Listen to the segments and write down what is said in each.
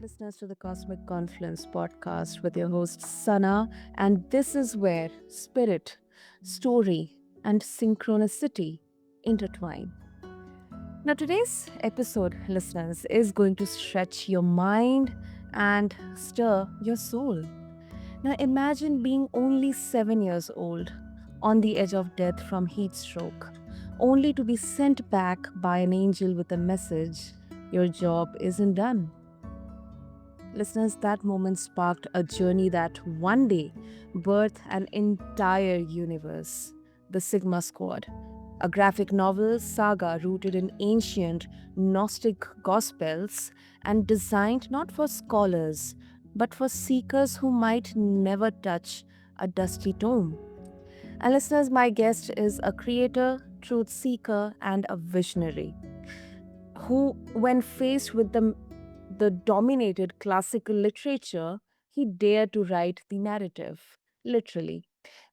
listeners, to the Cosmic Confluence podcast with your host Sana, and this is where spirit, story, and synchronicity intertwine. Now, today's episode, listeners, is going to stretch your mind and stir your soul. Now, imagine being only 7 years old, on the edge of death from heat stroke, only to be sent back by an angel with a message: your job isn't done. Listeners, that moment sparked a journey that one day birthed an entire universe: the Sigma Squad, a graphic novel saga rooted in ancient Gnostic gospels and designed not for scholars, but for seekers who might never touch a dusty tome. And listeners, my guest is a creator, truth seeker, and a visionary who, when faced with the dominated classical literature, he dared to write the narrative, literally.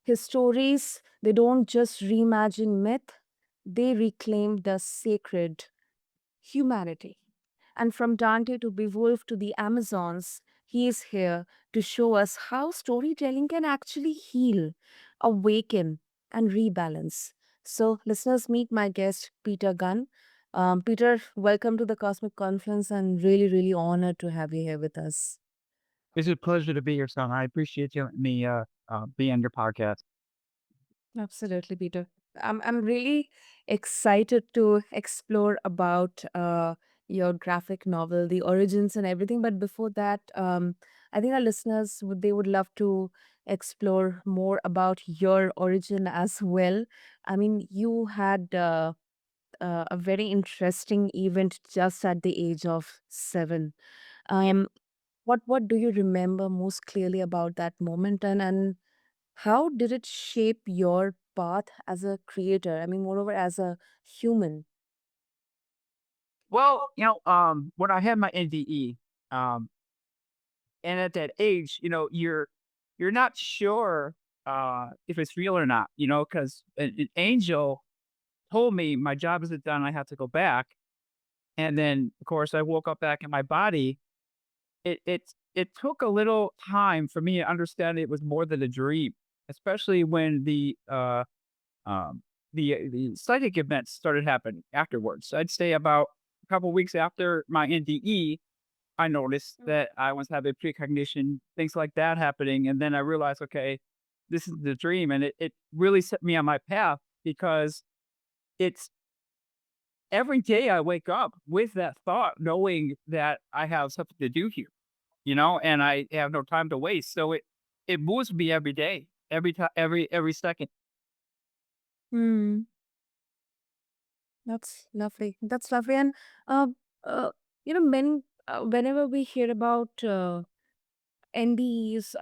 His stories, they don't just reimagine myth, they reclaim the sacred humanity. And from Dante to Beowulf to the Amazons, he is here to show us how storytelling can actually heal, awaken, and rebalance. So, listeners, meet my guest, Peter Gunn. Peter, welcome to the Cosmic Conference, and really honored to have you here with us. It's a pleasure to be here, son. I appreciate you letting me be on your podcast. Absolutely, Peter. I'm really excited to explore about your graphic novel, the origins and everything. But before that, I think our listeners would love to explore more about your origin as well. I mean, you had a very interesting event just at the age of 7. Um, what do you remember most clearly about that moment, and how did it shape your path as a creator? I mean, moreover, as a human. Well, when I had my NDE, um, and at that age, you're not sure if it's real or not, because an angel told me my job isn't done. I have to go back, and then of course I woke up back in my body. It took a little time for me to understand it was more than a dream, especially when Um, the psychic events started happening afterwards. I'd say about a couple weeks after my NDE, I noticed Mm. that I was having precognition, things like that happening, and then I realized, okay, this is the dream, and it really set me on my path because it's every day I wake up with that thought, knowing that I have something to do here, and I have no time to waste. So it moves me every day, every time, every second. Hmm, that's lovely. That's lovely. And uh, uh, many whenever we hear about NDEs,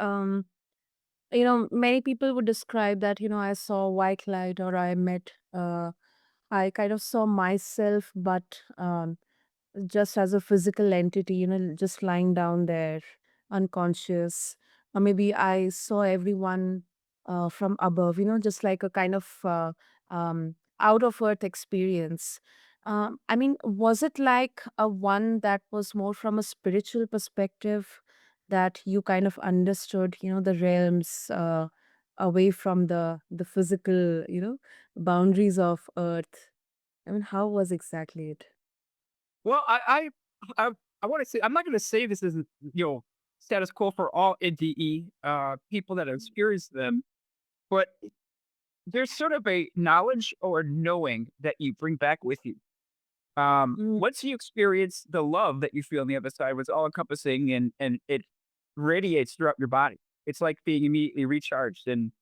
many people would describe that, I saw white light, or I met, I kind of saw myself, but just as a physical entity, just lying down there, unconscious. Or maybe I saw everyone from above, just like a kind of out of earth experience. I mean, was it like a one that was more from a spiritual perspective, that you kind of understood, the realms away from the physical, boundaries of earth? I mean, how was exactly it? Well, I I want to say I'm not going to say this is status quo for all NDE people that have experienced them, but there's sort of a knowledge or knowing that you bring back with you. Mm. Once you experience the love that you feel on the other side, was all encompassing and it radiates throughout your body. It's like being immediately recharged and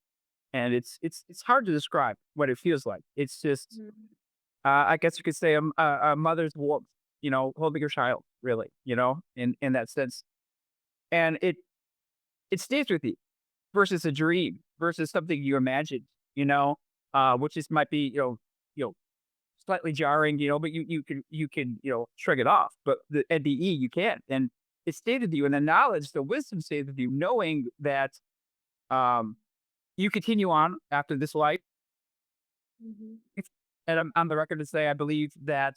it's hard to describe what it feels like. It's just I guess you could say a mother's warmth, holding your child, really, in that sense, and it stays with you versus a dream versus something you imagined, which is might be slightly jarring, but you can shrug it off, but the NDE you can't, and it stayed with you, and the knowledge, the wisdom stays with you, knowing that um you continue on after this life. Mhm. And I'm on the record to say I believe that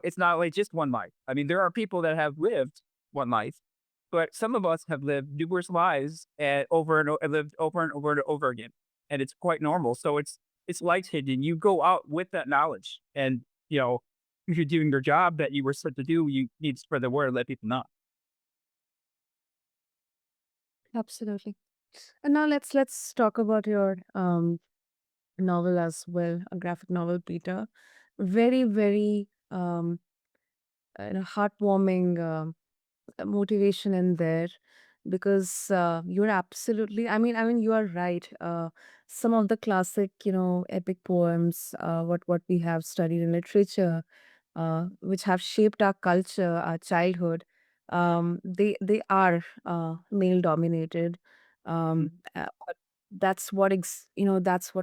it's not like just one life. I mean, there are people that have lived one life, but some of us have lived numerous lives and lived over and over and over again, and it's quite normal. So it's life changing. You go out with that knowledge, and you know if you're doing your job that you were set to do, you need to spread the word, and let people know. Absolutely. And now let's talk about your novel as well, a graphic novel, Peter. Very, very heartwarming motivation in there, because you're absolutely, I mean you are right. Some of the classic, epic poems, what we have studied in literature, which have shaped our culture, our childhood, they are male dominated. Mhm. But that's what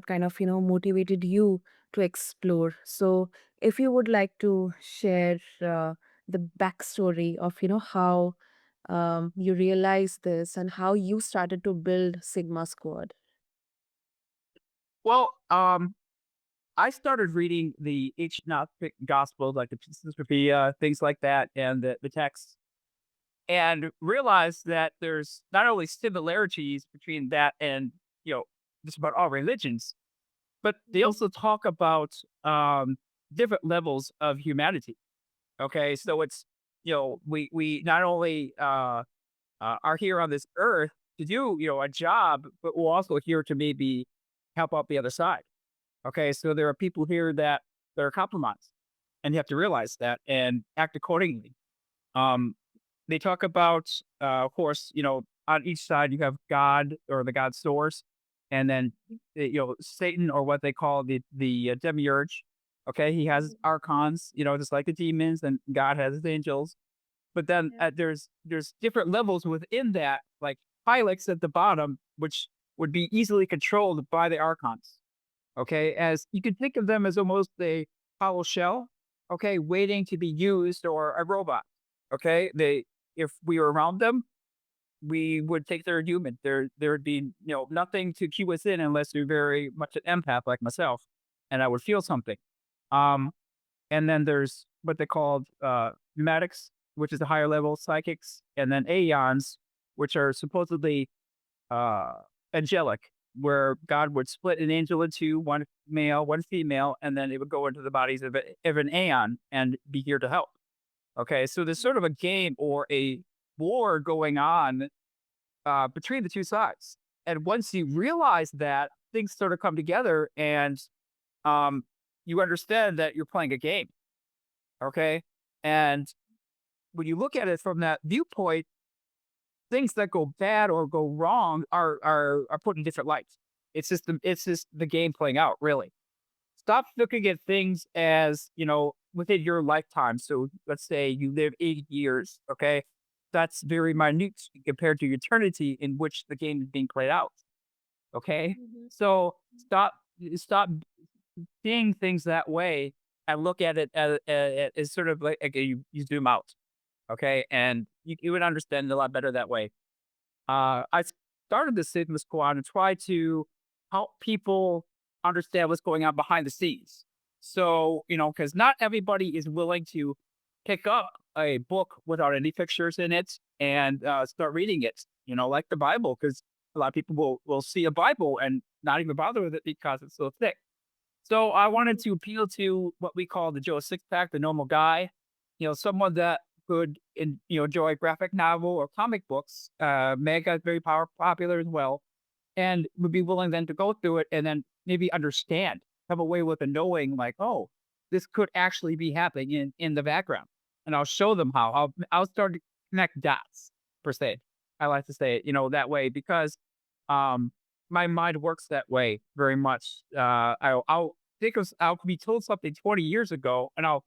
kind of motivated you to explore. So if you would like to share the backstory of how you realized this and how you started to build Sigma Squad. Well, I started reading the each Gnostic Gospels, like the Sophia, things like that, and the texts, and realized that there's not only similarities between that and you know just about all religions, but they Mhm. also talk about different levels of humanity. Okay, so it's we not only are here on this earth to do a job, but we're also here to maybe help out the other side. Okay, so there are people here that are compromised, and you have to realize that and act accordingly. Um, they talk about, of course, on each side you have God or the God source, and then Satan, or what they call the demiurge. Okay, he has archons, just like the demons, and God has his angels. But then there's different levels within that, like Hylics at the bottom, which would be easily controlled by the archons. Okay, as you could think of them as almost a hollow shell, okay, waiting to be used, or a robot. Okay, they if we were around them, we would take their human. There would be nothing to cue us in unless you're very much an empath like myself, and I would feel something. Um, and then there's what they called pneumatics, which is the higher level psychics, and then aeons, which are supposedly uh, angelic, where God would split an angel into one male, one female, and then it would go into the bodies of an aeon and be here to help. Okay, so there's sort of a game or a war going on between the two sides. And once you realize that, things sort of come together, and um, you understand that you're playing a game. Okay. And when you look at it from that viewpoint, things that go bad or go wrong are put in different lights. It's just the game playing out, really. Stop looking at things as, within your lifetime. So let's say you live 80 years, okay? That's very minute compared to eternity in which the game is being played out. Okay. Mhm. So stop seeing things that way, and look at it as sort of like you zoom out. Okay. And you would understand a lot better that way. I started the Sigma Squad and try to help people understand what's going on behind the scenes. So, because not everybody is willing to pick up a book without any pictures in it and start reading it, like the Bible, because a lot of people will see a Bible and not even bother with it because it's so thick. So I wanted to appeal to what we call the Joe Sixpack, the normal guy, someone that could enjoy graphic novel or comic books. Manga is very popular as well, and would be willing then to go through it and then maybe understand, have a way with a knowing, like, oh, this could actually be happening in the background. And I'll show them how. I'll start to connect dots, per se. I like to say it, that way, because um my mind works that way very much. I'll think of I'll be told something 20 years ago, and I'll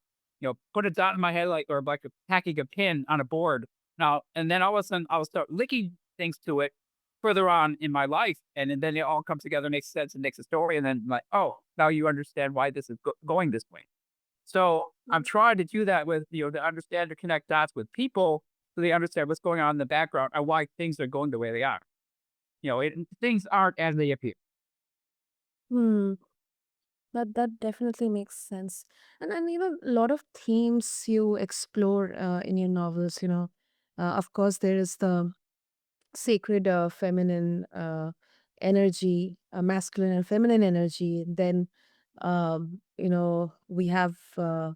put a dot in my head, like, or like hacking a pin on a board. Now and then all of a sudden I'll start linking things to it further on in my life, and then it all comes together, makes sense, and makes a story, and then like, oh, now you understand why this is going this way. So I'm trying to do that with to understand, to connect dots with people, so they understand what's going on in the background and why things are going the way they are. Things aren't as they appear. Hmm. That definitely makes sense. And a lot of themes you explore in your novels. Of course, there is the sacred feminine energy, masculine and feminine energy. Then, we have uh,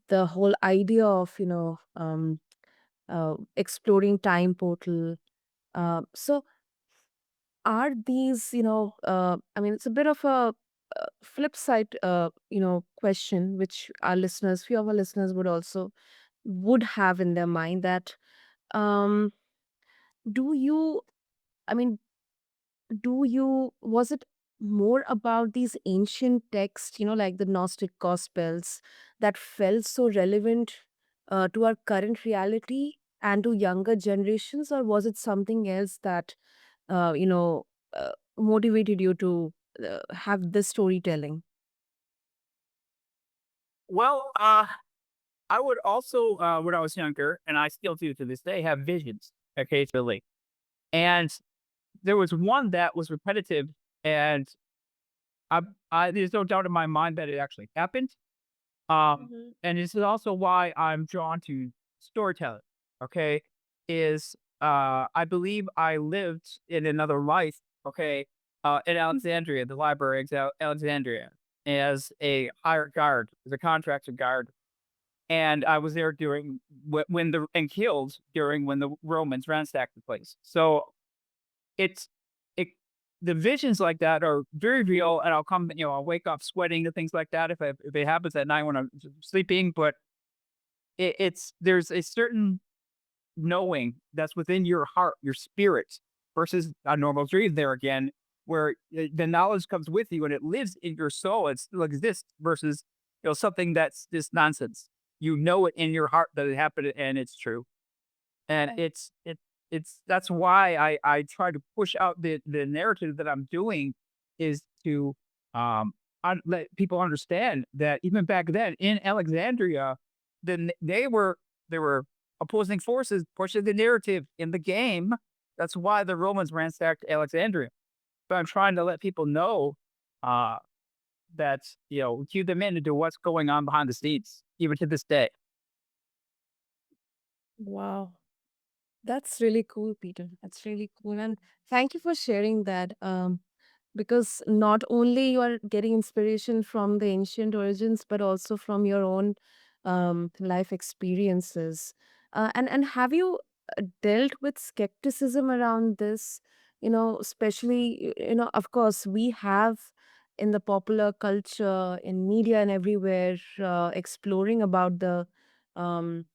the whole idea of, exploring time portal. So, are these, I mean, it's a bit of a flip side, question, which few of our listeners would have in their mind that, um, do you, I mean, was it more about these ancient texts, like the Gnostic Gospels, that felt so relevant to our current reality and to younger generations, or was it something else that, motivated you to have this storytelling? Well, I would also, when I was younger, and I still do to this day, have visions occasionally. And there was one that was repetitive, and I, there's no doubt in my mind that it actually happened. Mhm. And this is also why I'm drawn to storytelling. Okay, is I believe I lived in another life. Okay, in Alexandria, the library of Alexandria, as a hired guard, as a contracted guard, and I was there during when the and killed during when the Romans ransacked the place. So it's it the visions like that are very real, and I'll come, I'll wake up sweating and things like that if it happens at night when I'm sleeping. But it's there's a certain knowing that's within your heart, your spirit, versus a normal dream. There again, where the knowledge comes with you and it lives in your soul. It still exists versus something that's just nonsense. You know it in your heart that it happened and it's true. And Right. it's that's why I try to push out the narrative that I'm doing is to let people understand that even back then in Alexandria, they were opposing forces pushing the narrative in the game. That's why the Romans ransacked Alexandria. But I'm trying to let people know uh that cue them in into what's going on behind the scenes, even to this day. Wow. That's really cool, Peter. That's really cool. And thank you for sharing that. Because not only you are getting inspiration from the ancient origins, but also from your own life experiences. And have you dealt with skepticism around this? Especially, of course, we have in the popular culture, in media and everywhere, exploring about the um,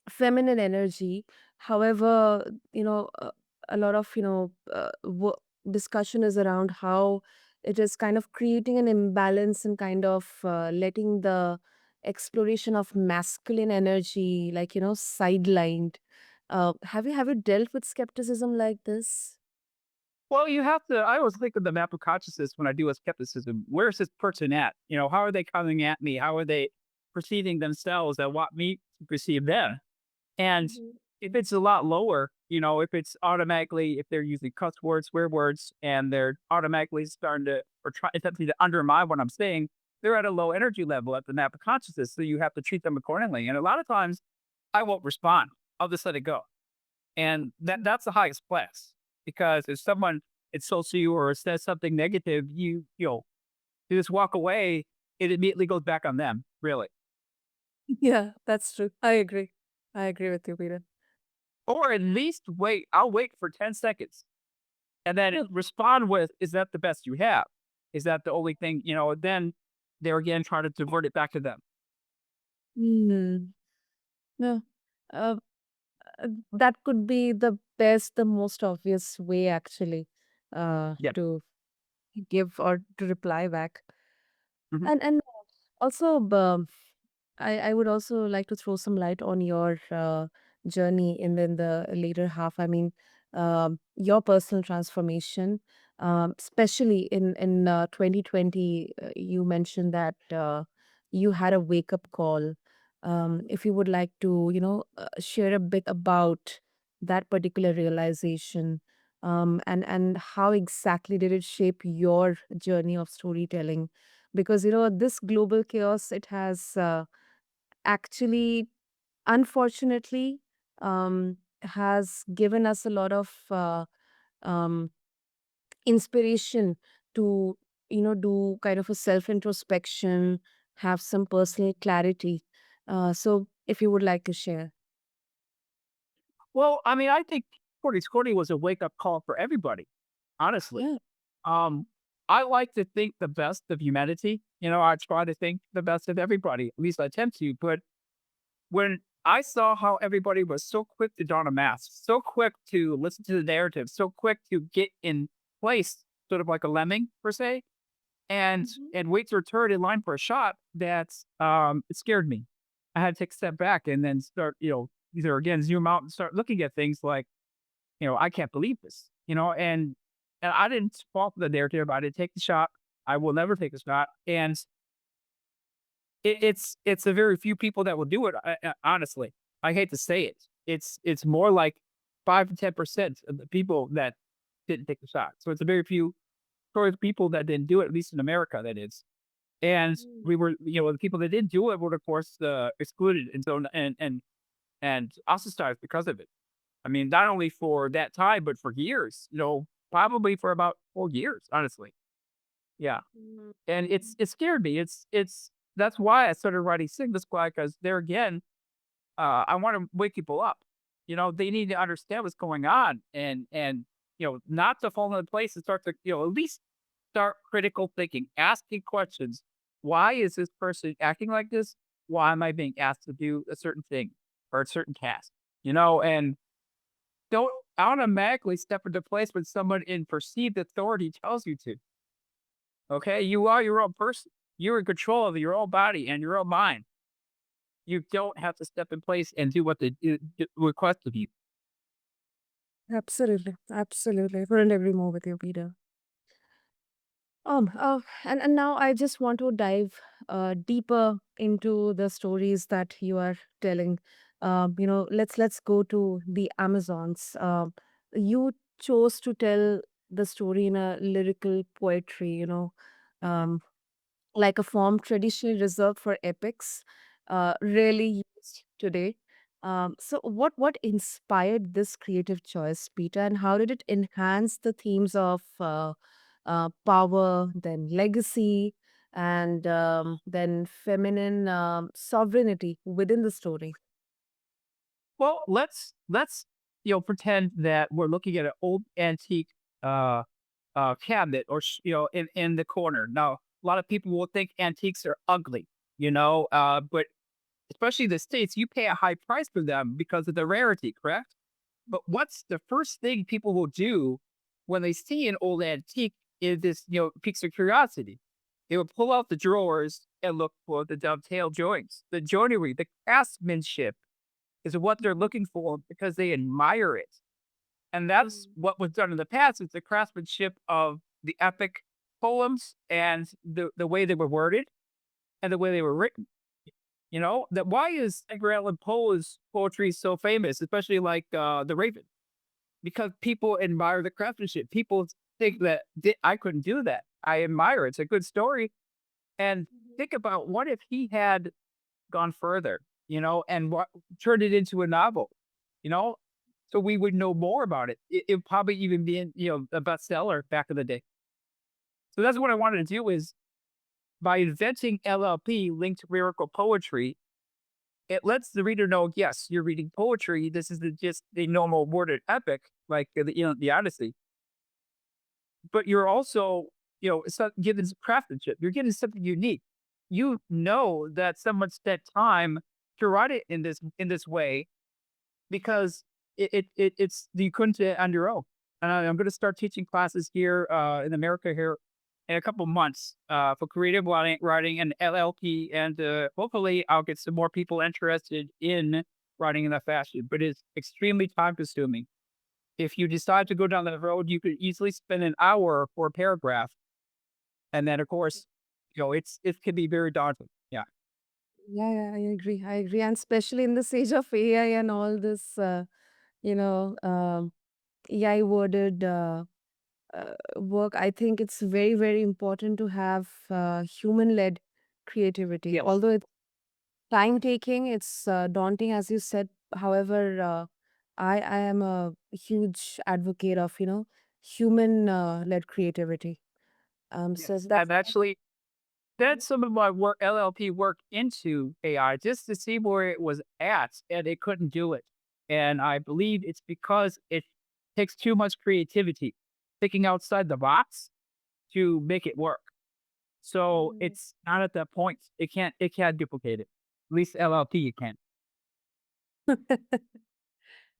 feminine energy. However, a lot of discussion is around how it is kind of creating an imbalance and kind of letting the exploration of masculine energy, like, sidelined. Have you dealt with skepticism like this? Well, you have to. I always think of the map of consciousness when I do a skepticism. Where's this person at? How are they coming at me? How are they perceiving themselves that want me to perceive them? And Mhm. if it's a lot lower, if it's automatically, if they're using cuss words, swear words, and they're automatically starting to, or try attempting to undermine what I'm saying, they're at a low energy level at the map of consciousness. So you have to treat them accordingly. And a lot of times I won't respond. I'll just let it go. And that's the highest class, because if someone insults you or says something negative, you just walk away, it immediately goes back on them, really. Yeah, that's true. I agree. I agree with you, Peter. Or at least wait, I'll wait for 10 seconds and then Yeah. respond with, is that the best you have? Is that the only thing, then they're again trying to divert it back to them. Hmm. Yeah. Uh, that could be the most obvious way actually, Yep. to give or to reply back. Mhm. And also, I would also like to throw some light on your journey in the later half. I mean, your personal transformation, especially in 2020. You mentioned that you had a wake up call. If you would like to, share a bit about that particular realization, and how exactly did it shape your journey of storytelling? Because this global chaos, it has actually unfortunately, has given us a lot of um, inspiration to, do kind of a self introspection, have some personal clarity. So, if you would like to share. Well, I mean, I think 4020 was a wake up call for everybody, honestly. Yeah. Um, I like to think the best of humanity. I try to think the best of everybody, at least I attempt to. But when I saw how everybody was so quick to don a mask, so quick to listen to the narrative, so quick to get in place, sort of like a lemming per se, and Mhm. and wait their turn in line for a shot, that it scared me. I had to take a step back and then start, either again zoom out and start looking at things like, I can't believe this, and I didn't fall for the narrative. I didn't take the shot. I will never take a shot. And it's a very few people that will do it. Honestly, I hate to say it. It's more like 5 to 10% of the people that didn't take the shot. So it's a very few sort of people that didn't do it, at least in America, that is. And Mm. we were, the people that didn't do it were, of course, excluded and so and ostracized because of it. I mean, not only for that time, but for years. Probably for about 4 years, honestly. Yeah. And Mm. it scared me. It's That's why I started writing Signal Squad, because there again, I want to wake people up. They need to understand what's going on, and not to fall into place and start to, at least start critical thinking, asking questions. Why is this person acting like this? Why am I being asked to do a certain thing or a certain task? And don't automatically step into place when someone in perceived authority tells you to. Okay, you are your own person. You're in control of your own body and your own mind. You don't have to step in place and do what they request of you. Absolutely. Absolutely. Couldn't agree more with you, Peter. And now I just want to dive deeper into the stories that you are telling. Let's go to the Amazons. You chose to tell the story in a lyrical poetry. Um, like a form traditionally reserved for epics, rarely used today. So, what inspired this creative choice, Peter, and how did it enhance the themes of power, then legacy, and then feminine sovereignty within the story? Well, let's pretend that we're looking at an old antique uh cabinet, or in the corner. Now, a lot of people will think antiques are ugly, but especially the States, you pay a high price for them because of the rarity, correct? But what's the first thing people will do when they see an old antique is this, piques their curiosity. They will pull out the drawers and look for the dovetail joints, the joinery, the craftsmanship is what they're looking for because they admire it. And that's Mm. what was done in the past. It's the craftsmanship of the epic poems and the way they were worded and the way they were written. That why is Edgar Allan Poe's poetry so famous, especially like The Raven? Because people admire the craftsmanship. People think that I couldn't do that. I admire it. It's a good story. And think about, what if he had gone further, and turned it into a novel, you know? So we would know more about it. It would probably even be in, a bestseller back in the day. So that's what I wanted to do, is by inventing LLP, linked lyrical poetry, it lets the reader know, yes, you're reading poetry. This isn't just a normal worded epic like the Odyssey, but you're also, it's not given craftsmanship. You're getting something unique. You know that someone spent time to write it in this way, because it's you couldn't do it on your own. And I'm going to start teaching classes here in America here in a couple months for creative writing and LLP, and hopefully I'll get some more people interested in writing in that fashion. But it's extremely time consuming. If you decide to go down that road, you could easily spend an hour for a paragraph, and then of course, it can be very daunting. Yeah. Yeah, yeah, I agree. I agree. And especially in this age of AI and all this, you know, um, AI worded work, I think it's very important to have human led creativity. Yes. time taking. It's daunting, as you said. However, I am a huge advocate of human led creativity. So Yes. that's I've actually did some of my work, LLP work into AI just to see where it was at, and it couldn't do it. And I believe it's because it takes too much creativity, thinking outside the box to make it work. So Mhm. it's not at that point. It can't duplicate it. At least LLP you can.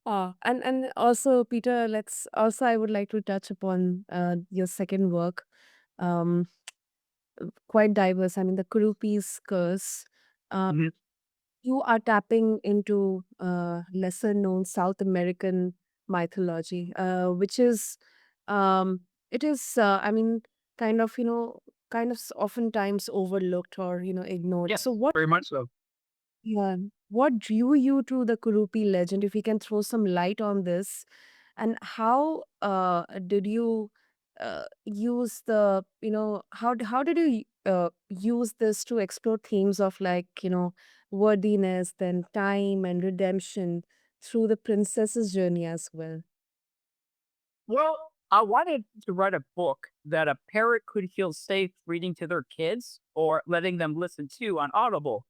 And also, Peter, let's also I would like to touch upon your second work. Um, Quite diverse. I mean, the Kurupi's curse. Uh, Mhm. you are tapping into lesser known South American mythology, which is, it is, I mean, kind of, oftentimes overlooked or, ignored. So, Yes, what very much so. Yeah. What drew you to the Kurupi legend? If you can throw some light on this, and how did you use how did you use this to explore themes of like worthiness, then time and redemption through the princess's journey as well? Well, I wanted to write a book that a parent could feel safe reading to their kids or letting them listen to on Audible.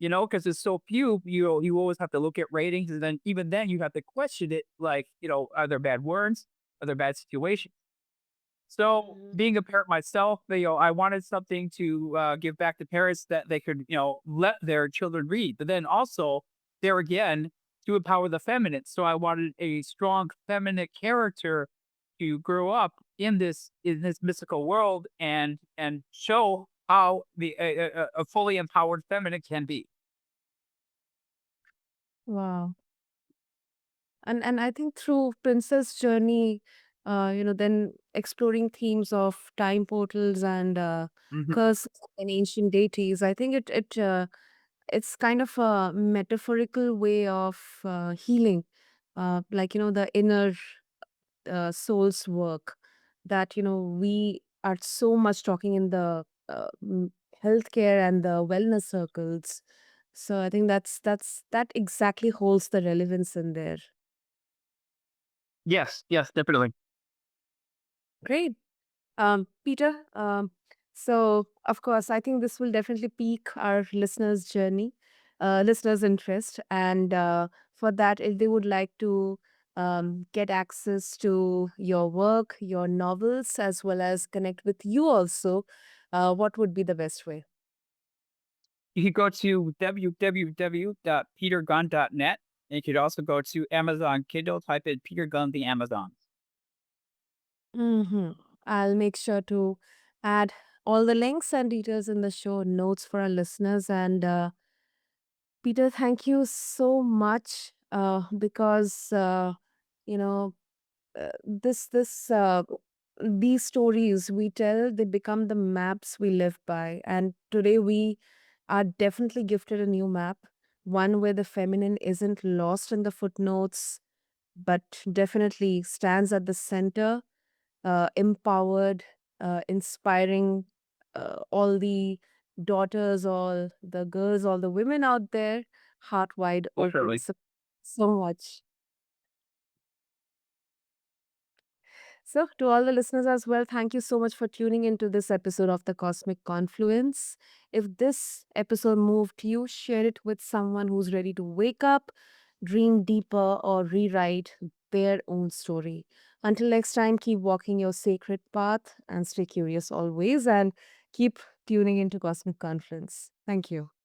Because it's so few, you always have to look at ratings, and then even then you have to question it. Like, are there bad words? Are there bad situations? So, Mhm. being a parent myself, I wanted something to give back to parents that they could, let their children read. But then also, there again, to empower the feminine. So, I wanted a strong feminine character to grow up in this mystical world and show how a fully empowered feminine can be. Wow. And I think through Princess Journey, then exploring themes of time portals and Mhm. curses and ancient deities, I think it's kind of a metaphorical way of healing, like the inner soul's work that we are so much talking in the healthcare and the wellness circles. So I think that exactly holds the relevance in there. Yes, yes, definitely. Great. Peter, so of course, I think this will definitely pique our listeners' journey, listeners' interest. And for that, if they would like to get access to your work, your novels, as well as connect with you also, what would be the best way? You could go to www.petergunn.net. And you could also go to Amazon Kindle, type in Peter Gunn, the Amazon. Hmm. I'll make sure to add all the links and details in the show notes for our listeners. And Peter, thank you so much because you know this these stories we tell, they become the maps we live by, and today we are definitely gifted a new map, one where the feminine isn't lost in the footnotes but definitely stands at the center, empowered, inspiring all the daughters, all the girls, all the women out there, heart wide open. Definitely. So much. So, to all the listeners as well, thank you so much for tuning into this episode of The Cosmic Confluence. If this episode moved you, share it with someone who's ready to wake up, dream deeper, or rewrite their own story. Until next time, keep walking your sacred path and stay curious always, and keep tuning into Cosmic Confluence. Thank you.